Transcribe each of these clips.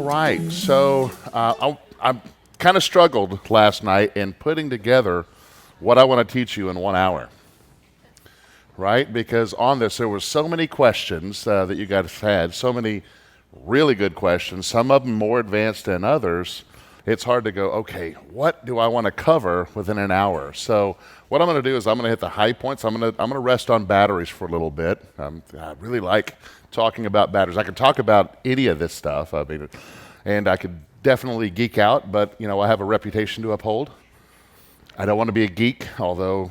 right, so I kind of struggled last night in putting together what I want to teach you in 1 hour, right? Because on this, there were so many questions that you guys had, so many really good questions, some of them more advanced than others. It's hard to go, okay, what do I want to cover within an hour? So what I'm going to do is I'm going to hit the high points. I'm going to rest on batteries for a little bit. I really like talking about batteries. I can talk about any of this stuff. I mean, and I could definitely geek out, but I have a reputation to uphold. I don't want to be a geek, although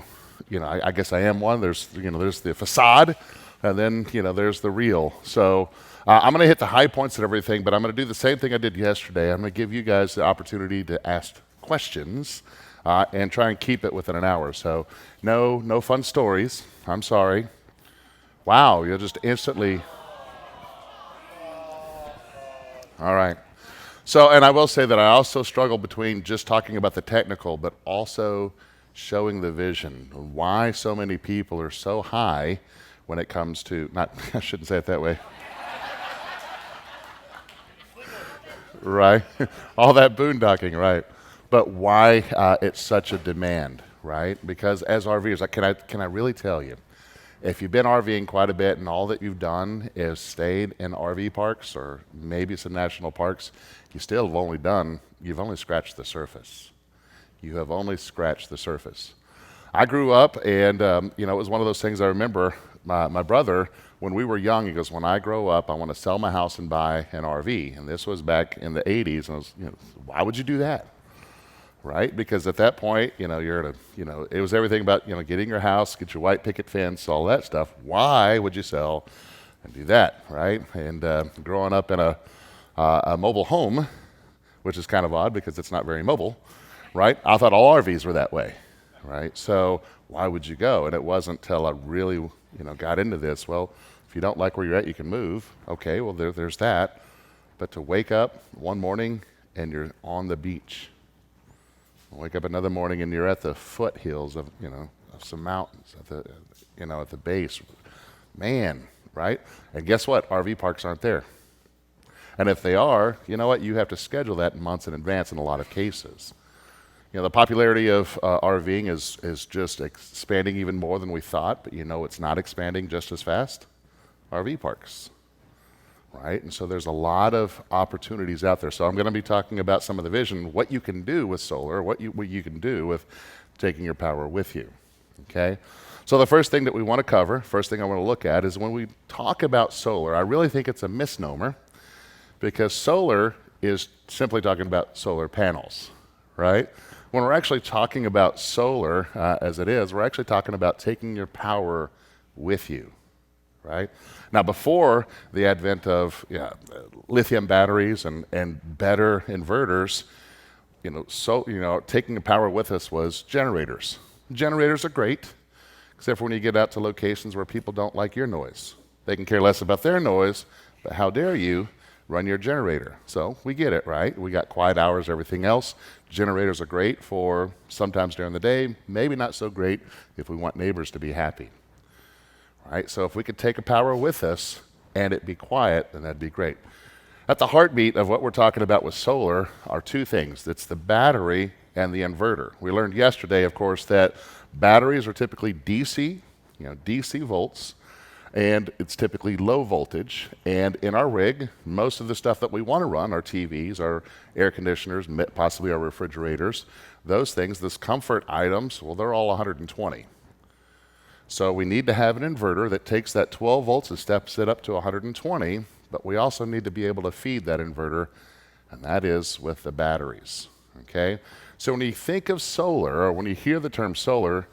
I guess I am one. There's the facade, and then there's the real. So I'm going to hit the high points and everything, but I'm going to do the same thing I did yesterday. I'm going to give you guys the opportunity to ask questions and try and keep it within an hour. So no fun stories. I'm sorry. Wow, you'll just instantly. All right. So, and I will say that I also struggle between just talking about the technical, but also showing the vision. Why so many people are so high when it comes to, I shouldn't say it that way. Right? All that boondocking, right? But why it's such a demand, right? Because as RVers, can I really tell you, if you've been RVing quite a bit and all that you've done is stayed in RV parks or maybe some national parks, you've only scratched the surface. You have only scratched the surface. I grew up and, it was one of those things I remember my brother, when we were young, he goes, when I grow up, I want to sell my house and buy an RV. And this was back in the 80s. And I was, why would you do that? Right? Because at that point, you're at it was everything about, getting your house, get your white picket fence, all that stuff. Why would you sell and do that, right? And growing up in a mobile home, which is kind of odd because it's not very mobile, right? I thought all RVs were that way, right? So why would you go? And it wasn't until I really, got into this. Well, if you don't like where you're at, you can move. Okay, well, there's that. But to wake up one morning and you're on the beach, wake up another morning and you're at the foothills of some mountains at the base, man, right? And guess what? RV parks aren't there. And if they are, you know what? You have to schedule that months in advance in a lot of cases. The popularity of RVing is just expanding even more than we thought, but it's not expanding just as fast. RV parks. Right? And so there's a lot of opportunities out there. So I'm going to be talking about some of the vision, what you can do with solar, what you can do with taking your power with you. Okay? So the first thing that we want to cover, first thing I want to look at is when we talk about solar, I really think it's a misnomer because solar is simply talking about solar panels, right? When we're actually talking about solar as it is, we're actually talking about taking your power with you. Right? Now, before the advent of lithium batteries and better inverters, taking the power with us was generators. Generators are great, except for when you get out to locations where people don't like your noise. They can care less about their noise, but how dare you run your generator? So we get it, right? We got quiet hours, everything else. Generators are great for sometimes during the day, maybe not so great if we want neighbors to be happy. Right? So if we could take a power with us and it be quiet, then that'd be great. At the heartbeat of what we're talking about with solar are two things. It's the battery and the inverter. We learned yesterday, of course, that batteries are typically DC, DC volts, and it's typically low voltage. And in our rig, most of the stuff that we want to run, our TVs, our air conditioners, possibly our refrigerators, those things, those comfort items, well, they're all 120. So we need to have an inverter that takes that 12 volts and steps it up to 120, but we also need to be able to feed that inverter, and that is with the batteries, okay? So when you think of solar, or when you hear the term solar,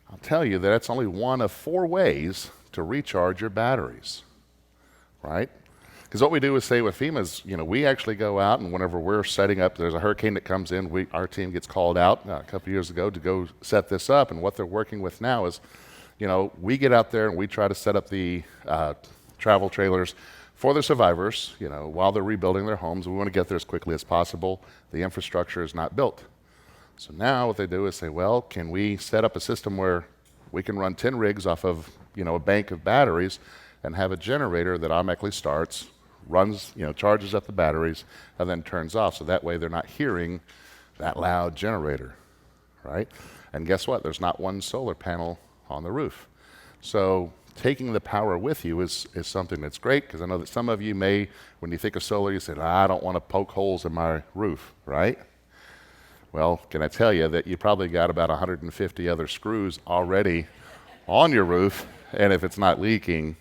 I'll tell you that it's only one of 4 ways to recharge your batteries, right? Because what we do is say with FEMA is, we actually go out, and whenever we're setting up, there's a hurricane that comes in, our team gets called out a couple years ago to go set this up, and what they're working with now is, we get out there and we try to set up the travel trailers for the survivors, while they're rebuilding their homes. We want to get there as quickly as possible. The infrastructure is not built. So now what they do is say, well, can we set up a system where we can run 10 rigs off of, a bank of batteries and have a generator that automatically starts, runs, charges up the batteries, and then turns off. So that way they're not hearing that loud generator, right? And guess what? There's not one solar panel on the roof. So taking the power with you is something that's great, because I know that some of you may, when you think of solar, you say, I don't want to poke holes in my roof, right? Well, can I tell you that you probably got about 150 other screws already on your roof, and if it's not leaking,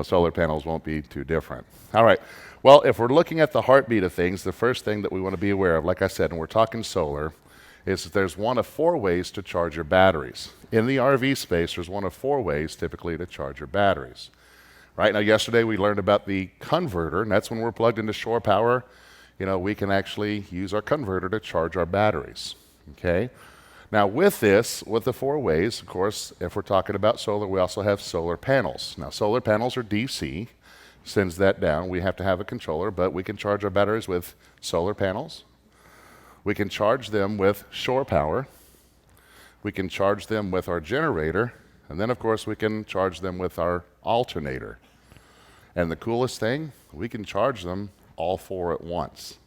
solar panels won't be too different. All right. Well, if we're looking at the heartbeat of things, the first thing that we want to be aware of, like I said, and we're talking solar, is that there's one of 4 ways to charge your batteries. In the RV space, there's one of 4 ways typically to charge your batteries. Right now, yesterday we learned about the converter, and that's when we're plugged into shore power. We can actually use our converter to charge our batteries. Okay. Now with this, with the 4 ways, of course, if we're talking about solar, we also have solar panels. Now solar panels are DC, sends that down. We have to have a controller, but we can charge our batteries with solar panels. We can charge them with shore power. We can charge them with our generator. And then, of course, we can charge them with our alternator. And the coolest thing, we can charge them all 4 at once.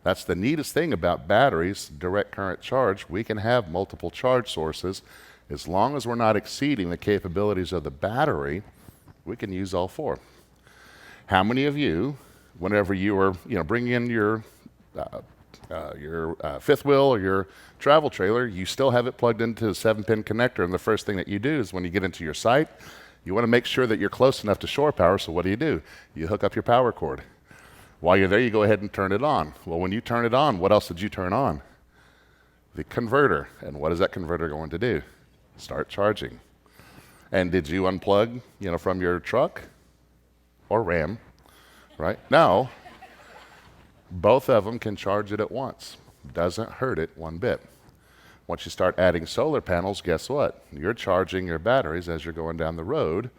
That's the neatest thing about batteries, direct current charge. We can have multiple charge sources. As long as we're not exceeding the capabilities of the battery, we can use all 4. How many of you, whenever you are bringing in your fifth wheel or your travel trailer, you still have it plugged into a 7-pin connector, and the first thing that you do is when you get into your site, you want to make sure that you're close enough to shore power, so what do? You hook up your power cord. While you're there, you go ahead and turn it on. Well, when you turn it on, what else did you turn on? The converter. And what is that converter going to do? Start charging. And did you unplug, from your truck or Ram, right? No. Both of them can charge it at once. Doesn't hurt it one bit. Once you start adding solar panels, guess what? You're charging your batteries as you're going down the road,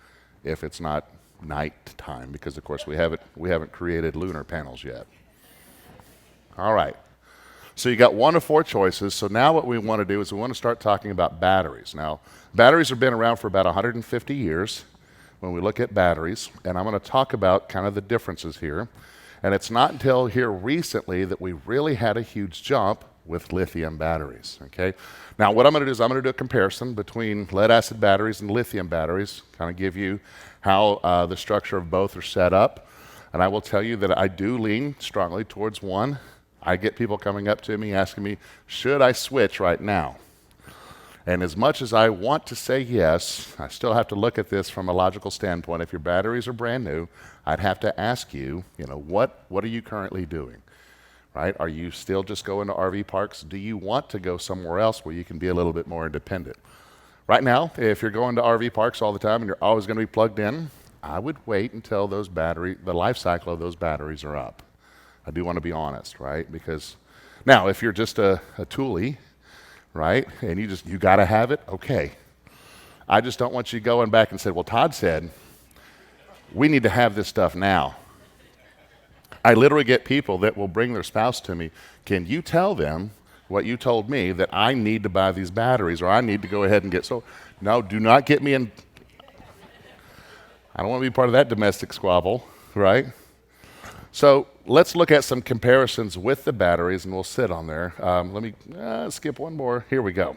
if it's not night time, because of course we haven't created lunar panels yet. All right. So you got 1 of 4 choices. So now what we want to do is we want to start talking about batteries. Now, batteries have been around for about 150 years when we look at batteries, and I'm going to talk about kind of the differences here. And it's not until here recently that we really had a huge jump with lithium batteries, okay? Now, what I'm going to do is I'm going to do a comparison between lead-acid batteries and lithium batteries, kind of give you how the structure of both are set up. And I will tell you that I do lean strongly towards one. I get people coming up to me asking me, should I switch right now? And as much as I want to say yes, I still have to look at this from a logical standpoint. If your batteries are brand new, I'd have to ask you, what are you currently doing? Right? Are you still just going to RV parks? Do you want to go somewhere else where you can be a little bit more independent? Right now, if you're going to RV parks all the time and you're always going to be plugged in, I would wait until the life cycle of those batteries are up. I do want to be honest, right? Because now, if you're just a toolie, right, and you got to have it, okay. I just don't want you going back and say, well, Todd said, we need to have this stuff now. I literally get people that will bring their spouse to me. Can you tell them what you told me, that I need to buy these batteries, or I need to go ahead and get so? No, do not get me in. I don't want to be part of that domestic squabble, right? So let's look at some comparisons with the batteries, and we'll sit on there. Let me skip one more. Here we go.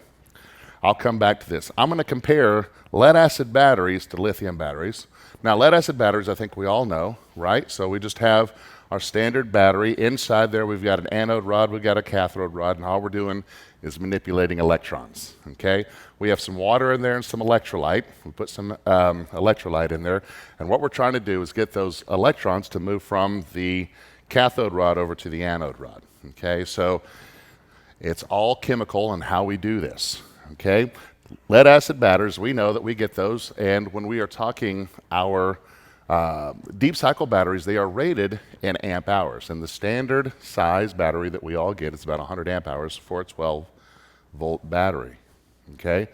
I'll come back to this. I'm going to compare lead-acid batteries to lithium batteries. Now, lead-acid batteries, I think we all know, right? So we just have our standard battery. Inside there, we've got an anode rod, we've got a cathode rod, and all we're doing is manipulating electrons, okay? We have some water in there and some electrolyte. We put some electrolyte in there, and what we're trying to do is get those electrons to move from the cathode rod over to the anode rod, okay? So it's all chemical in how we do this, okay? Lead-acid batteries, we know that we get those, and when we are talking our deep cycle batteries, they are rated in amp hours, and the standard size battery that we all get is about 100 amp hours for a 12-volt battery, okay?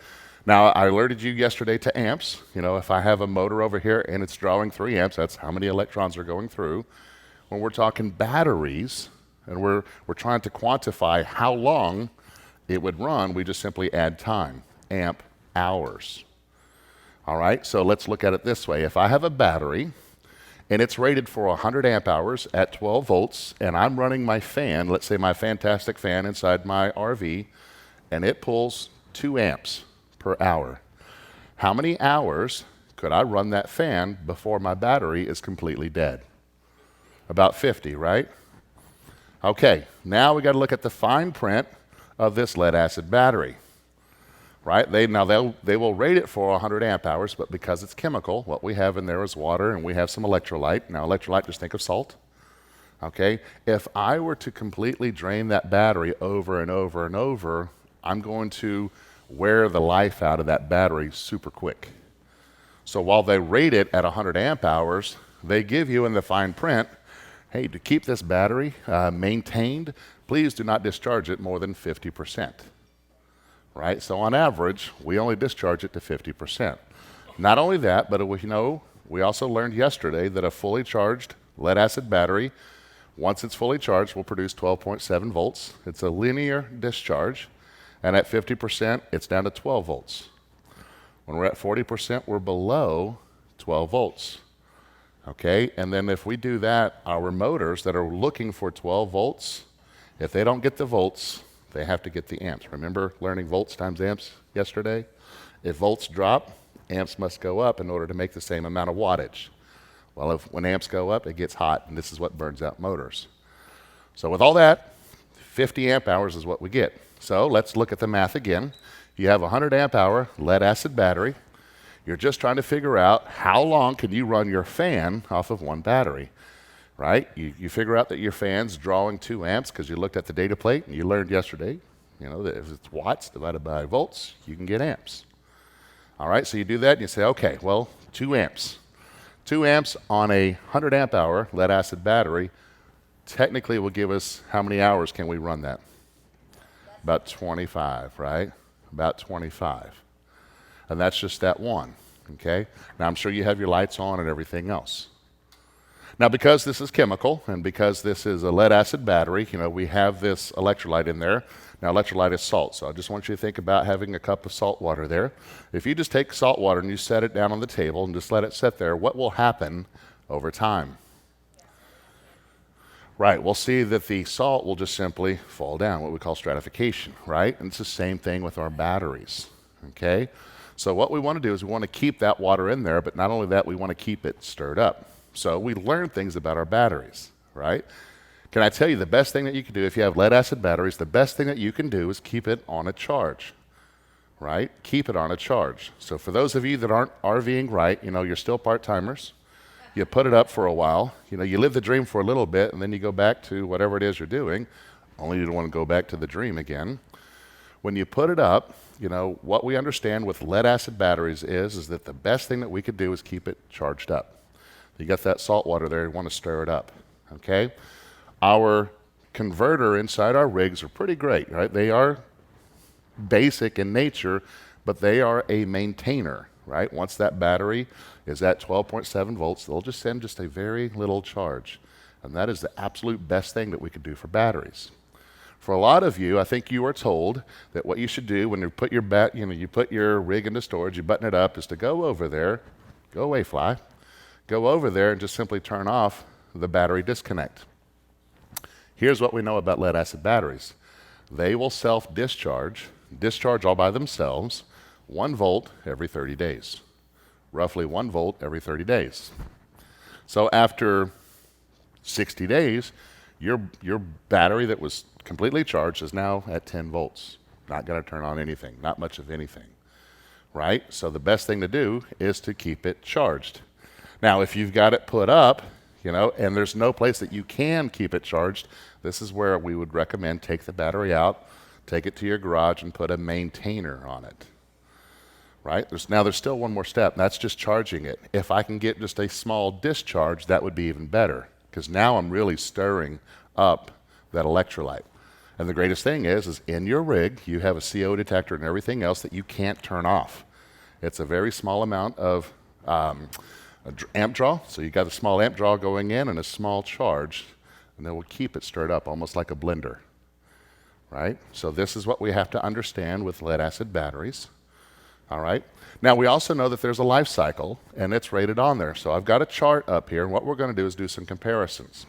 Now, I alerted you yesterday to amps. If I have a motor over here and it's drawing 3 amps, that's how many electrons are going through. When we're talking batteries, and we're trying to quantify how long it would run, we just simply add time, amp hours. All right, so let's look at it this way. If I have a battery and it's rated for 100 amp hours at 12 volts, and I'm running my fan, let's say my fantastic fan inside my RV, and it pulls 2 amps per hour. How many hours could I run that fan before my battery is completely dead? About 50, right? Okay, now we got to look at the fine print of this lead acid battery, right? They will rate it for 100 amp hours, but because it's chemical, what we have in there is water, and we have some electrolyte. Now, electrolyte, just think of salt. Okay, if I were to completely drain that battery over and over and over, I'm going to wear the life out of that battery super quick. So while they rate it at 100 amp hours, they give you in the fine print, hey, to keep this battery maintained, please do not discharge it more than 50%. Right? So on average, we only discharge it to 50%. Not only that, but we also learned yesterday that a fully charged lead acid battery, once it's fully charged, will produce 12.7 volts. It's a linear discharge, and at 50%, it's down to 12 volts. When we're at 40%, we're below 12 volts. Okay, and then if we do that, our motors that are looking for 12 volts, if they don't get the volts, they have to get the amps. Remember learning volts times amps yesterday? If volts drop, amps must go up in order to make the same amount of wattage. Well, when amps go up, it gets hot, and this is what burns out motors. So with all that, 50 amp hours is what we get. So let's look at the math again. You have a 100 amp hour lead acid battery. You're just trying to figure out how long can you run your fan off of one battery, right? You figure out that your fan's drawing 2 amps because you looked at the data plate and you learned yesterday, that if it's watts divided by volts, you can get amps. All right, so you do that and you say, okay, well, 2 amps. 2 amps on a 100 amp hour lead acid battery technically will give us how many hours can we run that? About 25, right? About 25. And that's just that one, okay? Now, I'm sure you have your lights on and everything else. Now, because this is chemical and because this is a lead acid battery, we have this electrolyte in there. Now, electrolyte is salt, so I just want you to think about having a cup of salt water there. If you just take salt water and you set it down on the table and just let it sit there, what will happen over time? Right, we'll see that the salt will just simply fall down, what we call stratification, right? And it's the same thing with our batteries, okay? So what we want to do is we want to keep that water in there, but not only that, we want to keep it stirred up. So we learn things about our batteries, right? Can I tell you the best thing that you can do if you have lead acid batteries, the best thing that you can do is keep it on a charge, right? Keep it on a charge. So for those of you that aren't RVing right, you're still part-timers. You put it up for a while. You live the dream for a little bit, and then you go back to whatever it is you're doing, only you don't want to go back to the dream again. When you put it up, what we understand with lead acid batteries is that the best thing that we could do is keep it charged up. You got that salt water there, you want to stir it up, okay? Our converter inside our rigs are pretty great, right? They are basic in nature, but they are a maintainer, right? Once that battery is at 12.7 volts, they'll just send just a very little charge. And that is the absolute best thing that we could do for batteries. For a lot of you, I think you are told that what you should do when you put your you put your rig into storage, you button it up, is to go over there, go away, fly, go over there and just simply turn off the battery disconnect. Here's what we know about lead acid batteries. They will self-discharge all by themselves, 1 volt every 30 days. Roughly 1 volt every 30 days. So after 60 days, your battery that was completely charged is now at 10 volts. Not going to turn on anything, not much of anything, right? So the best thing to do is to keep it charged. Now, if you've got it put up, and there's no place that you can keep it charged, this is where we would recommend take the battery out, take it to your garage, and put a maintainer on it, right? There's still one more step, and that's just charging it. If I can get just a small discharge, that would be even better, because now I'm really stirring up that electrolyte. And the greatest thing is in your rig, you have a CO detector and everything else that you can't turn off. It's a very small amount of amp draw, so you got a small amp draw going in and a small charge, and then we'll keep it stirred up almost like a blender, right? So this is what we have to understand with lead acid batteries, All right. Now, we also know that there's a life cycle, and it's rated on there. So I've got a chart up here, and what we're going to do is do some comparisons.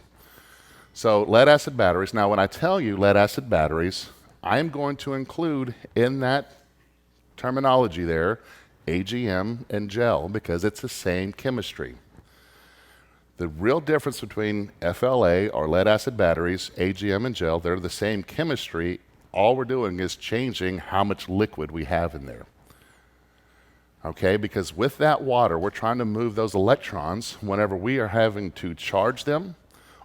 So lead-acid batteries. Now, when I tell you lead-acid batteries, I'm going to include in that terminology there AGM and gel because it's the same chemistry. The real difference between FLA or lead-acid batteries, AGM and gel, they're the same chemistry. All we're doing is changing how much liquid we have in there. Okay, because with that water, we're trying to move those electrons. Whenever we are having to charge them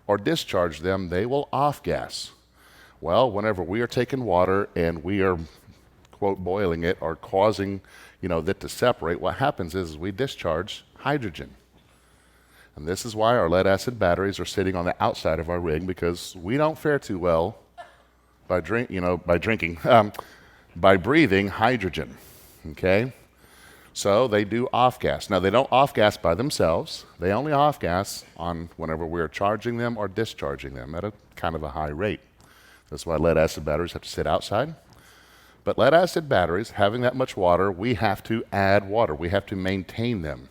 or discharge them, they will off-gas. Well, whenever we are taking water and we are, quote, boiling it or causing, that to separate, what happens is we discharge hydrogen. And this is why our lead-acid batteries are sitting on the outside of our rig, because we don't fare too well by breathing hydrogen. Okay? So they do off-gas. Now, they don't off-gas by themselves. They only off-gas on whenever we're charging them or discharging them at a kind of a high rate. That's why lead-acid batteries have to sit outside. But lead-acid batteries, having that much water, we have to add water. We have to maintain them.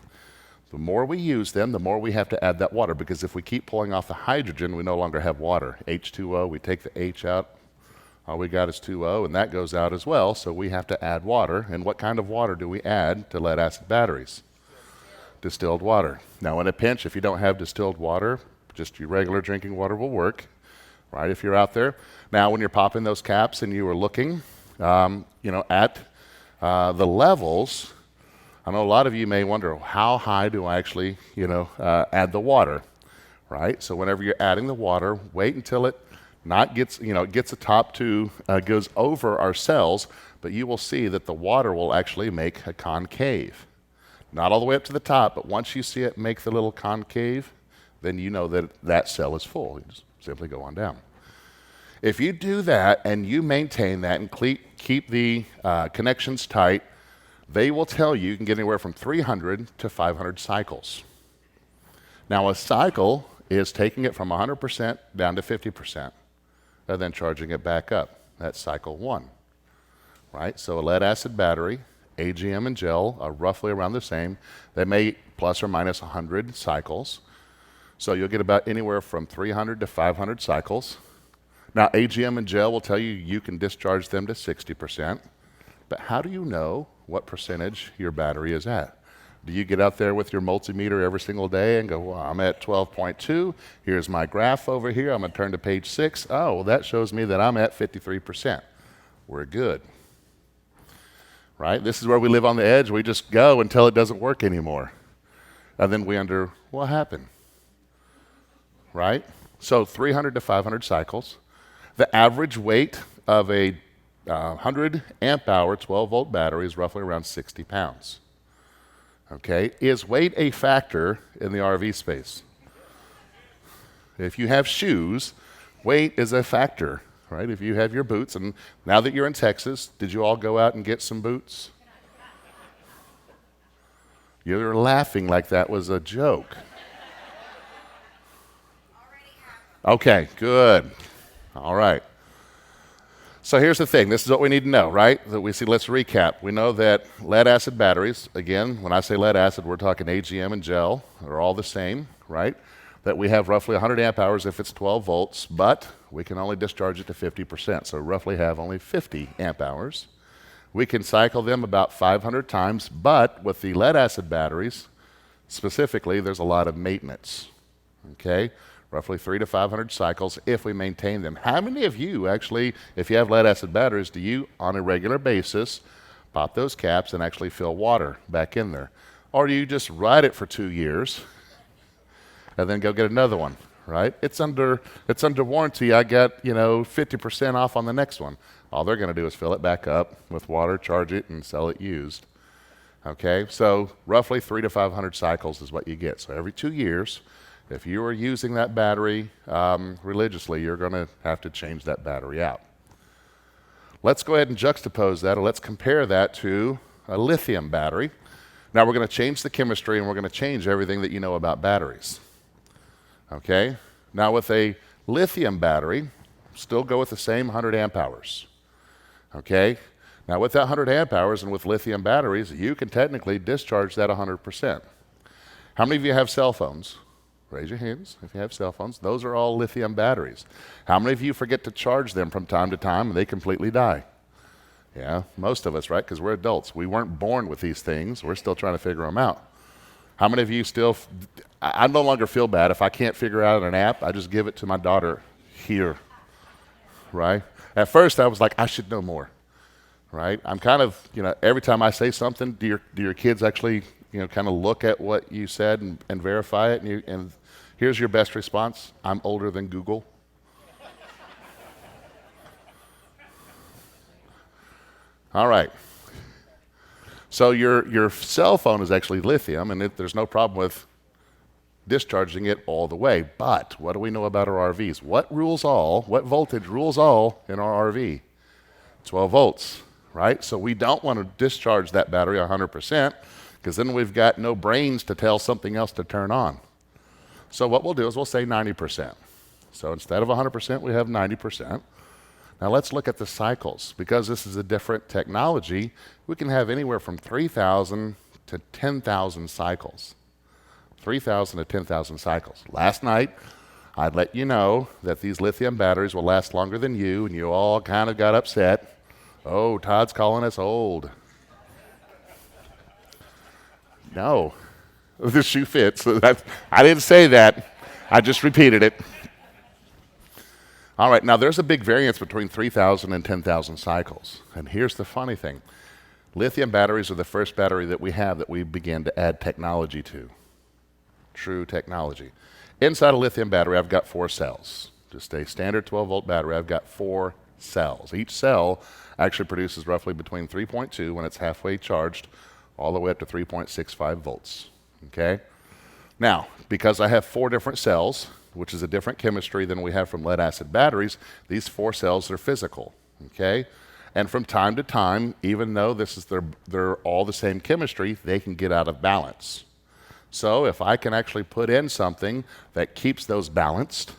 The more we use them, the more we have to add that water, because if we keep pulling off the hydrogen, we no longer have water. H2O, we take the H out. All we got is 2O, and that goes out as well, so we have to add water. And what kind of water do we add to lead-acid batteries? Distilled water. Now, in a pinch, if you don't have distilled water, just your regular drinking water will work, right, if you're out there. Now, when you're popping those caps and you are looking, at the levels, I know a lot of you may wonder, how high do I actually, add the water, right? So whenever you're adding the water, wait until it gets a top to, goes over our cells, but you will see that the water will actually make a concave. Not all the way up to the top, but once you see it make the little concave, then you know that that cell is full. You just simply go on down. If you do that and you maintain that and keep the connections tight, they will tell you can get anywhere from 300 to 500 cycles. Now, a cycle is taking it from 100% down to 50%. And then charging it back up. That's cycle 1, right? So a lead-acid battery, AGM and gel are roughly around the same. They may plus or minus 100 cycles. So you'll get about anywhere from 300 to 500 cycles. Now, AGM and gel will tell you you can discharge them to 60%. But how do you know what percentage your battery is at? Do you get out there with your multimeter every single day and go, well, I'm at 12.2. Here's my graph over here. I'm going to turn to page 6. Oh, well, that shows me that I'm at 53%. We're good. Right? This is where we live on the edge. We just go until it doesn't work anymore. And then we wonder, what happened? Right? So 300 to 500 cycles. The average weight of a 100 amp hour 12 volt battery is roughly around 60 pounds. Okay, is weight a factor in the RV space? If you have shoes, weight is a factor, right? If you have your boots, and now that you're in Texas, did you all go out and get some boots? You're laughing like that was a joke. Okay, good. All right. So here's the thing. This is what we need to know, right? Let's recap. We know that lead-acid batteries, again, when I say lead-acid, we're talking AGM and gel. They're all the same, right? That we have roughly 100 amp hours if it's 12 volts, but we can only discharge it to 50%, so roughly have only 50 amp hours. We can cycle them about 500 times, but with the lead-acid batteries, specifically, there's a lot of maintenance, okay? Roughly 300 to 500 cycles if we maintain them. How many of you actually, if you have lead-acid batteries, do you, on a regular basis, pop those caps and actually fill water back in there? Or do you just ride it for 2 years and then go get another one, right? It's under warranty. I got, 50% off on the next one. All they're going to do is fill it back up with water, charge it, and sell it used. Okay, so roughly 300 to 500 cycles is what you get. So every 2 years, if you are using that battery religiously, you're going to have to change that battery out. Let's go ahead and juxtapose that, or let's compare that to a lithium battery. Now we're going to change the chemistry, and we're going to change everything that you know about batteries. Okay? Now with a lithium battery, still go with the same 100 amp hours. Okay? Now with that 100 amp hours and with lithium batteries, you can technically discharge that 100%. How many of you have cell phones? Raise your hands if you have cell phones. Those are all lithium batteries. How many of you forget to charge them from time to time and they completely die? Yeah, most of us, right? Because we're adults. We weren't born with these things. We're still trying to figure them out. How many of you still, I no longer feel bad. If I can't figure out an app, I just give it to my daughter here, right? At first I was like, I should know more, right? I'm kind of, every time I say something, do your kids actually, kind of look at what you said and verify it? And here's your best response: I'm older than Google. All right. So your cell phone is actually lithium, and there's no problem with discharging it all the way. But what do we know about our RVs? What voltage rules all in our RV? 12 volts, right? So we don't want to discharge that battery 100%, because then we've got no brains to tell something else to turn on. So what we'll do is we'll say 90%. So instead of 100%, we have 90%. Now let's look at the cycles. Because this is a different technology, we can have anywhere from 3,000 to 10,000 cycles. 3,000 to 10,000 cycles. Last night, I'd let you know that these lithium batteries will last longer than you, and you all kind of got upset. Oh, Todd's calling us old. No, the shoe fits. I didn't say that. I just repeated it. All right, now there's a big variance between 3,000 and 10,000 cycles. And here's the funny thing. Lithium batteries are the first battery that we began to add technology to. True technology. Inside a lithium battery, I've got 4 cells. Just a standard 12-volt battery, I've got 4 cells. Each cell actually produces roughly between 3.2 when it's halfway charged, all the way up to 3.65 volts. Okay? Now, because I have 4 different cells, which is a different chemistry than we have from lead-acid batteries, these 4 cells are physical. Okay? And from time to time, even though they're all the same chemistry, they can get out of balance. So if I can actually put in something that keeps those balanced,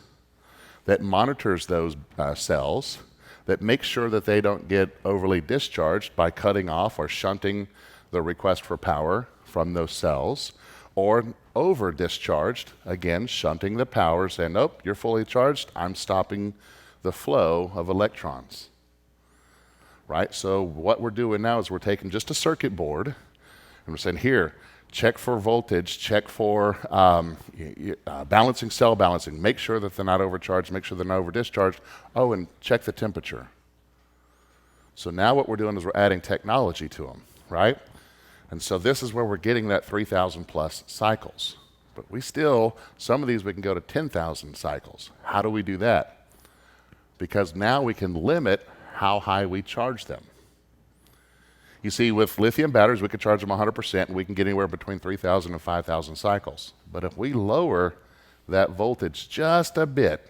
that monitors those cells, that makes sure that they don't get overly discharged by cutting off or shunting the request for power from those cells, or over discharged, again, shunting the power, saying, nope, you're fully charged, I'm stopping the flow of electrons. Right? So what we're doing now is we're taking just a circuit board, and we're saying, here, check for voltage, check for balancing, cell balancing, make sure that they're not overcharged, make sure they're not over discharged. Oh, and check the temperature. So now what we're doing is we're adding technology to them, right? And so this is where we're getting that 3,000 plus cycles. But some of these we can go to 10,000 cycles. How do we do that? Because now we can limit how high we charge them. You see, with lithium batteries, we can charge them 100%, and we can get anywhere between 3,000 and 5,000 cycles. But if we lower that voltage just a bit,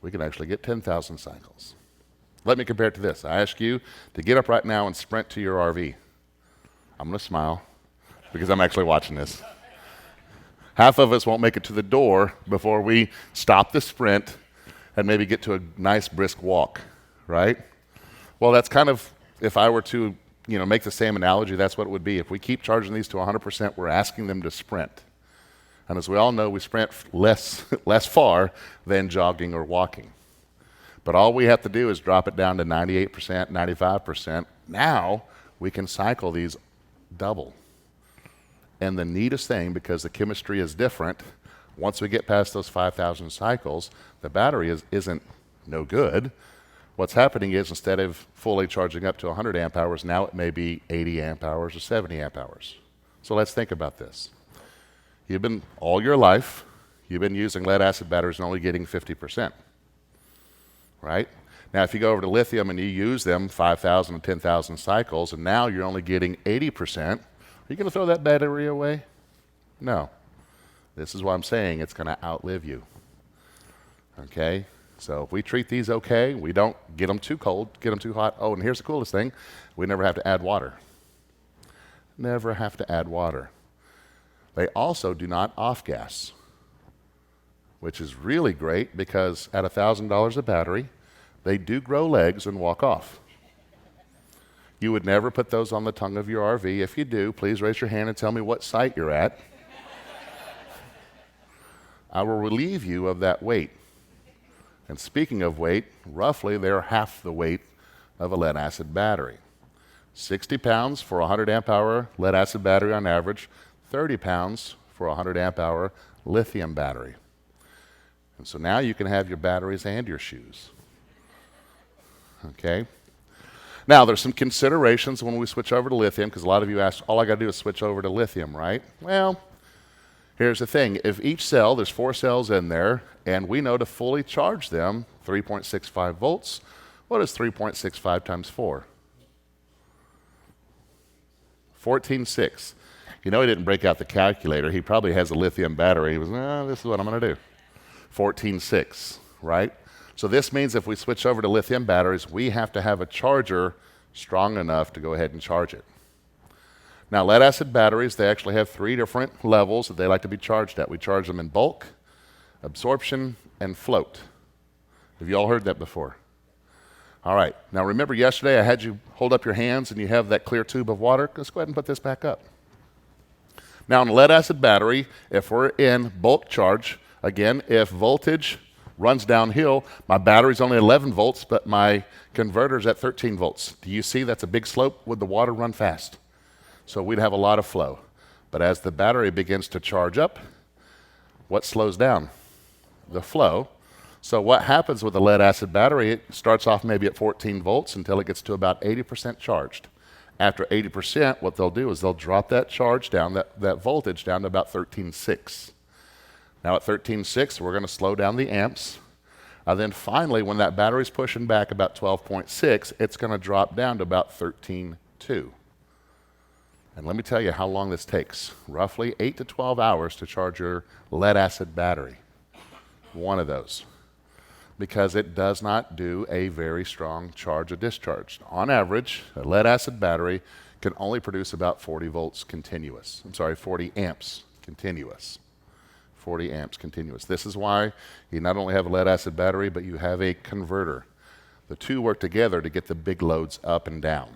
we can actually get 10,000 cycles. Let me compare it to this. I ask you to get up right now and sprint to your RV. I'm going to smile because I'm actually watching this. Half of us won't make it to the door before we stop the sprint and maybe get to a nice brisk walk, right? Well, that's kind of, if I were to make the same analogy, that's what it would be. If we keep charging these to 100%, we're asking them to sprint. And as we all know, we sprint less far than jogging or walking. But all we have to do is drop it down to 98%, 95%. Now we can cycle these double. And the neatest thing, because the chemistry is different, once we get past those 5,000 cycles, the battery isn't no good. What's happening is, instead of fully charging up to 100 amp hours, now it may be 80 amp hours or 70 amp hours. So let's think about this. All your life, you've been using lead-acid batteries and only getting 50%, right? Now, if you go over to lithium and you use them 5,000 to 10,000 cycles, and now you're only getting 80%, are you going to throw that battery away? No. This is why I'm saying it's going to outlive you. Okay? So if we treat these okay, we don't get them too cold, get them too hot. Oh, and here's the coolest thing. We never have to add water. Never have to add water. They also do not off-gas, which is really great because at $1,000 a battery, they do grow legs and walk off. You would never put those on the tongue of your RV. If you do, please raise your hand and tell me what site you're at. I will relieve you of that weight. And speaking of weight, roughly they're half the weight of a lead acid battery. 60 pounds for a 100 amp hour lead acid battery on average, 30 pounds for a 100 amp hour lithium battery. And so now you can have your batteries and your shoes. Okay? Now there's some considerations when we switch over to lithium, because a lot of you ask, all I got to do is switch over to lithium, right? Well, here's the thing. If each cell, there's 4 cells in there, and we know to fully charge them, 3.65 volts, what is 3.65 times 4? 14.6. You know he didn't break out the calculator. He probably has a lithium battery. He was, this is what I'm going to do. 14.6, right? So this means if we switch over to lithium batteries, we have to have a charger strong enough to go ahead and charge it. Now, lead acid batteries, they actually have 3 different levels that they like to be charged at. We charge them in bulk, absorption, and float. Have you all heard that before? All right. Now, remember yesterday I had you hold up your hands and you have that clear tube of water? Let's go ahead and put this back up. Now, in a lead acid battery, if we're in bulk charge, again, if voltage runs downhill, my battery's only 11 volts, but my converter's at 13 volts. Do you see that's a big slope? Would the water run fast? So we'd have a lot of flow. But as the battery begins to charge up, what slows down? The flow. So what happens with a lead acid battery, it starts off maybe at 14 volts until it gets to about 80% charged. After 80%, what they'll do is they'll drop that charge down, that voltage down to about 13.6. Now at 13.6, we're going to slow down the amps. And then finally, when that battery's pushing back about 12.6, it's going to drop down to about 13.2. And let me tell you how long this takes. Roughly 8 to 12 hours to charge your lead acid battery. One of those. Because it does not do a very strong charge or discharge. On average, a lead acid battery can only produce about 40 volts continuous. 40 amps continuous. 40 amps continuous. This is why you not only have a lead acid battery, but you have a converter. The two work together to get the big loads up and down.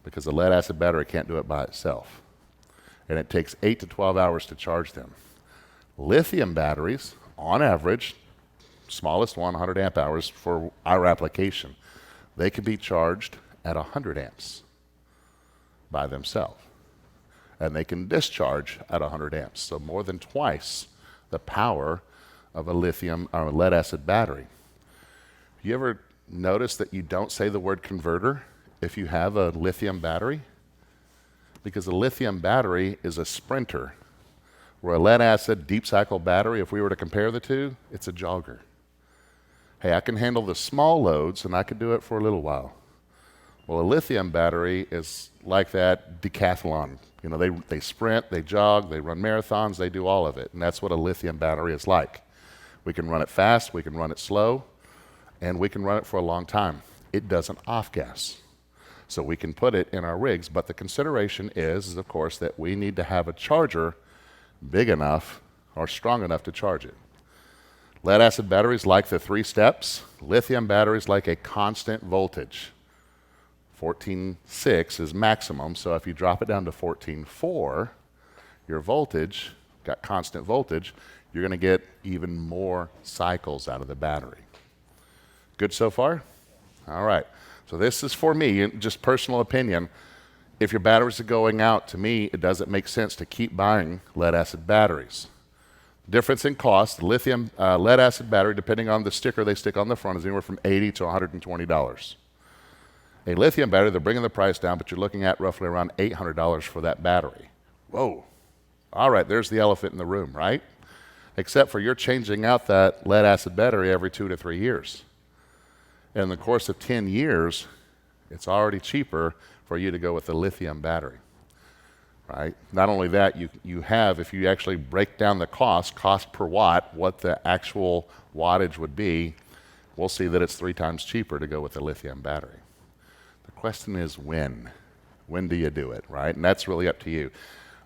Because a lead acid battery can't do it by itself. And it takes 8 to 12 hours to charge them. Lithium batteries, on average, smallest one, 100 amp hours for our application, they can be charged at 100 amps by themselves. And they can discharge at 100 amps, so more than twice the power of a lithium or a lead acid battery. You ever notice that you don't say the word converter if you have a lithium battery? Because a lithium battery is a sprinter, where a lead acid deep cycle battery, if we were to compare the two, it's a jogger. Hey, I can handle the small loads and I can do it for a little while. Well, a lithium battery is like that decathlon. You know, they sprint, they jog, they run marathons, they do all of it. And that's what a lithium battery is like. We can run it fast, we can run it slow, and we can run it for a long time. It doesn't off-gas. So we can put it in our rigs, but the consideration is, of course, that we need to have a charger big enough or strong enough to charge it. Lead acid batteries like the 3 steps. Lithium batteries like a constant voltage. 14.6 is maximum, so if you drop it down to 14.4, your voltage, got constant voltage, you're going to get even more cycles out of the battery. Good so far? All right. So this is for me, just personal opinion. If your batteries are going out, to me, it doesn't make sense to keep buying lead acid batteries. Difference in cost, the lithium lead acid battery, depending on the sticker they stick on the front, is anywhere from $80 to $120. A lithium battery, they're bringing the price down, but you're looking at roughly around $800 for that battery. Whoa. All right, there's the elephant in the room, right? Except for you're changing out that lead acid battery every 2 to 3 years. In the course of 10 years, it's already cheaper for you to go with a lithium battery, right? Not only that, you have, if you actually break down the cost per watt, what the actual wattage would be, we'll see that it's 3 times cheaper to go with a lithium battery. The question is when? When do you do it, right? And that's really up to you.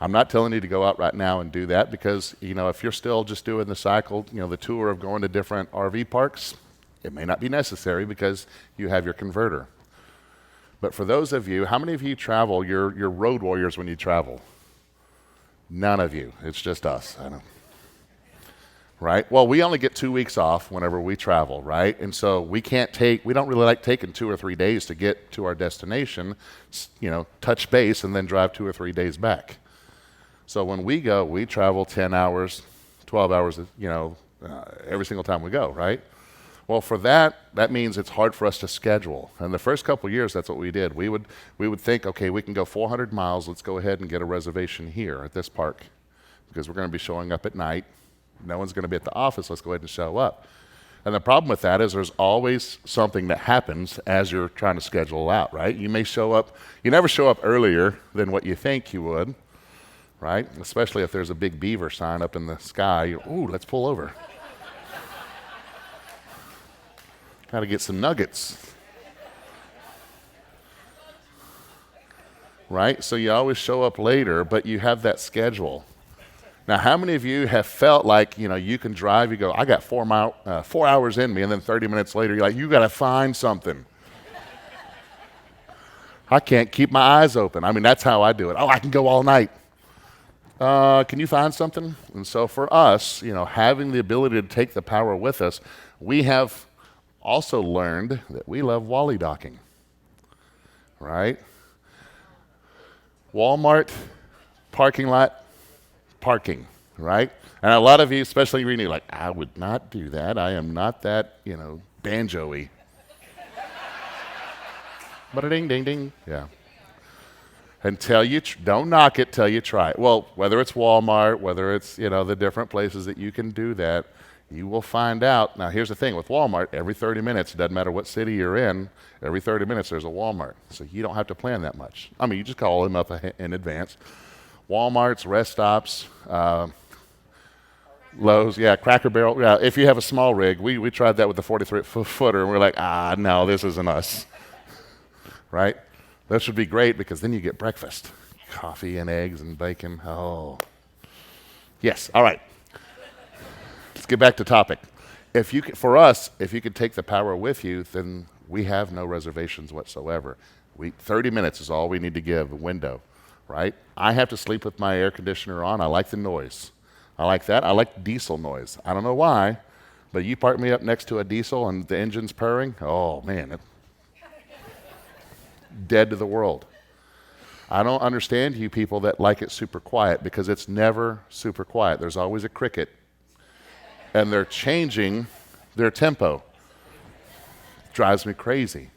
I'm not telling you to go out right now and do that because, you know, if you're still just doing the cycle, you know, the tour of going to different RV parks, it may not be necessary because you have your converter. But for those of you, how many of you travel? You're road warriors when you travel. None of you. It's just us. I know. Right? Well, we only get 2 weeks off whenever we travel, right? And so we don't really like taking 2 or 3 days to get to our destination, touch base and then drive 2 or 3 days back. So when we go, we travel 10 hours, 12 hours, every single time we go, right? Well, for that means it's hard for us to schedule. And the first couple of years, that's what we did. We would think, okay, we can go 400 miles. Let's go ahead and get a reservation here at this park because we're going to be showing up at night. No one's going to be at the office. Let's go ahead and show up. And the problem with that is there's always something that happens as you're trying to schedule out, right? You never show up earlier than what you think you would, right? Especially if there's a big beaver sign up in the sky. Ooh, let's pull over. Got to get some nuggets. Right? So you always show up later, but you have that schedule. Now, how many of you have felt like, you can drive, you go, I got 4 hours in me, and then 30 minutes later, you're like, you got to find something. I can't keep my eyes open. I mean, that's how I do it. Oh, I can go all night. Can you find something? And so for us, having the ability to take the power with us, we have also learned that we love wally docking, right? Walmart, parking lot, parking, right? And a lot of you, especially reading, like, I would not do that. I am not that, banjo-y. Ba-da-ding, ding, ding. Yeah. Until don't knock it till you try it. Well, whether it's Walmart, whether it's, the different places that you can do that, you will find out. Now, here's the thing with Walmart, every 30 minutes, it doesn't matter what city you're in, every 30 minutes there's a Walmart. So you don't have to plan that much. I mean, you just call them up in advance. Walmarts, rest stops, Lowe's, yeah, Cracker Barrel. Yeah, if you have a small rig, we tried that with the 43-footer, and we're like, no, this isn't us, right? This would be great because then you get breakfast, coffee and eggs and bacon. Oh, yes. All right. Let's get back to topic. For us, if you could take the power with you, then we have no reservations whatsoever. 30 minutes is all we need to give a window. Right? I have to sleep with my air conditioner on. I like the noise. I like that. I like diesel noise. I don't know why, but you park me up next to a diesel and the engine's purring. Oh, man. Dead to the world. I don't understand you people that like it super quiet because it's never super quiet. There's always a cricket. And they're changing their tempo. Drives me crazy.